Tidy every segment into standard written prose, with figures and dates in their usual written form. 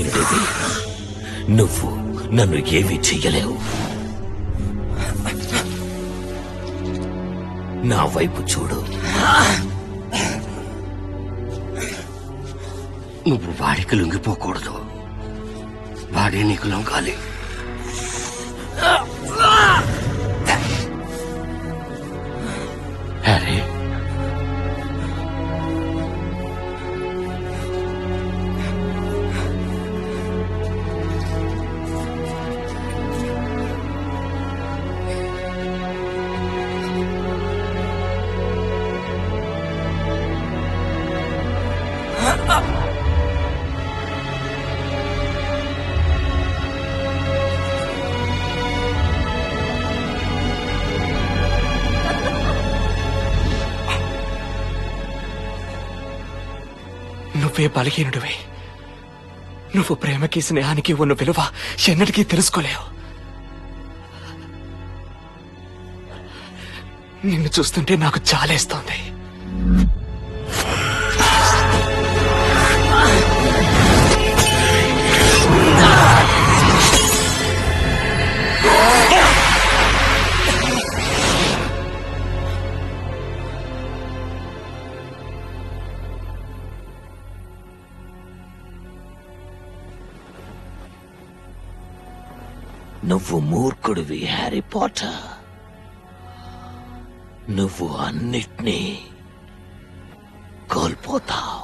బలహీనుడివి. నువ్వు నన్ను ఏమీ చెయ్యలేవు. నా వైపు చూడు. నువ్వు వాడికి లొంగిపోకూడదు, వాడే నీకు లొంగాలి. హ్యారీ, నువ్వే బలహీనుడివి. నువ్వు ప్రేమకి స్నేహానికి ఉన్న విలువ ఎన్నటికీ తెలుసుకోలేవు. నిన్ను చూస్తుంటే నాకు చాలేస్తోంది. నువ్వు మూర్ఖుడివి హ్యారీ పాటర్. నువ్వు అన్నిటినీ కోల్పోతావు.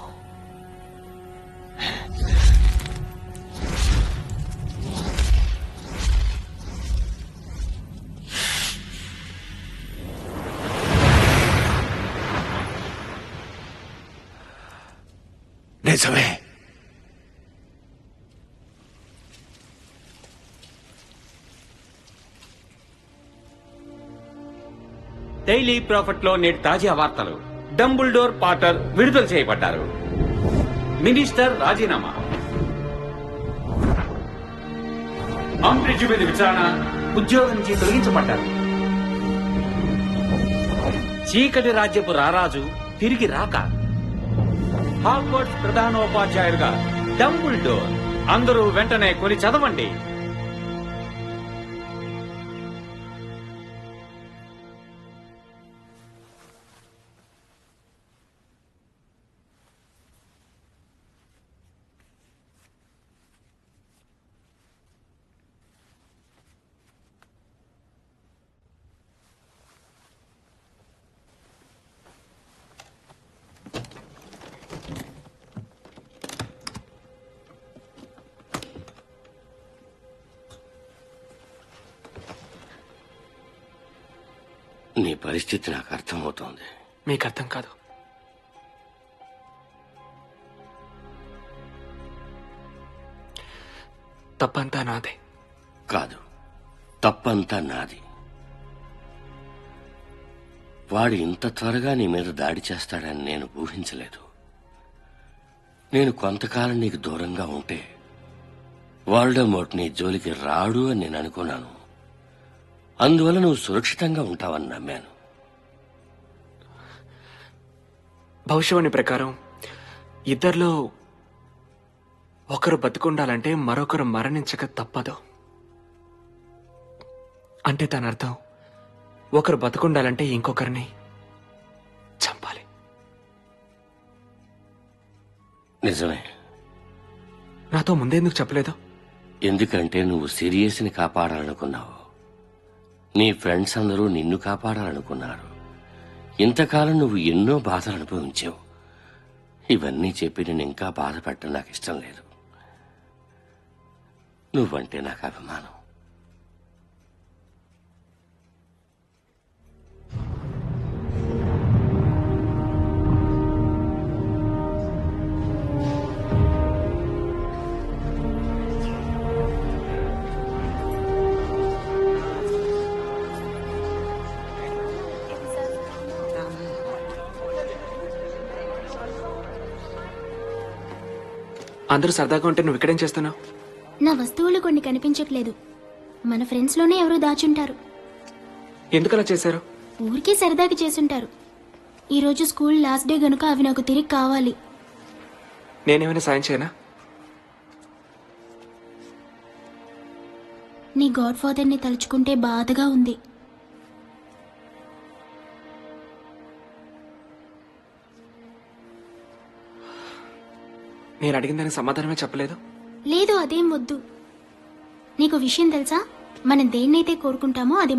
నిజమే. డైలీ ప్రాఫిట్ లో నేటి తాజా వార్తలు. డంబుల్డోర్ పాటర్ విడుదల చేయబడ్డారు. మినిస్టర్ రాజీనామా. అంబ్రిడ్జ్ మీద విచారణ, ఉద్యోగం నుంచి తొలగించబడ్డారు. చీకటి రాజ్యపు రారాజు తిరిగి రాక. హాగ్వర్డ్స్ ప్రధానోపాధ్యాయులుగా డంబుల్డోర్. అందరూ వెంటనే కొని చదవండి. నీ పరిస్థితి నాకు అర్థమవుతోంది. మీకు అర్థం కాదు. తప్పంతా నాదే. కాదు, తప్పంతా నాది. వాడు ఇంత త్వరగా నీ మీద దాడి చేస్తాడని నేను ఊహించలేదు. నేను కొంతకాలం నీకు దూరంగా ఉంటే వాల్డమోర్ట్ నీ జోలికి రాడు అని నేను అనుకున్నాను. అందువల్ల నువ్వు సురక్షితంగా ఉంటావని నమ్మాను. భవిష్యవాణి ప్రకారం ఇద్దరిలో ఒకరు బతుకుండాలంటే మరొకరు మరణించక తప్పదు. అంటే దాని అర్థం ఒకరు బతుకుండాలంటే ఇంకొకరిని చంపాలి. నిజమే. నాతో ముందెందుకు చెప్పలేదు? ఎందుకంటే నువ్వు సిరియస్ని కాపాడాలనుకున్నావు. నీ ఫ్రెండ్స్ అందరూ నిన్ను కాపాడాలనుకున్నారు. ఇంతకాలం నువ్వు ఎన్నో బాధలు అనుభవించావు. ఇవన్నీ చెప్పి నేను ఇంకా బాధ పెట్టడం నాకు ఇష్టం లేదు. నువ్వంటే నాకు అభిమానం. అందరూ సరదాగా ఉంటే నువ్వు ఇక్కడేం చేస్తున్నావు? నా వస్తువులు కొన్ని కనిపించట్లేదు. మన ఫ్రెండ్స్ లోనే ఎవరో దాచుంటారు. ఎందుకలా చేశారు? ఊరికే సరదాకి చేసుంటారు. ఈ రోజు స్కూల్ లాస్ట్ డే గనుక అవి నాకు తిరిగి కావాలి. నేనేమైనా సాయం చేయనా? నీ గాడ్ ఫాదర్ని తలుచుకుంటే బాధగా ఉంది. నేను అడిగిన దానికి సమాధానమే చెప్పలేదు. లేదు, అదేం వద్దు. నీకు విషయం తెలుసా, మనం దేన్నైతే కోరుకుంటామో అది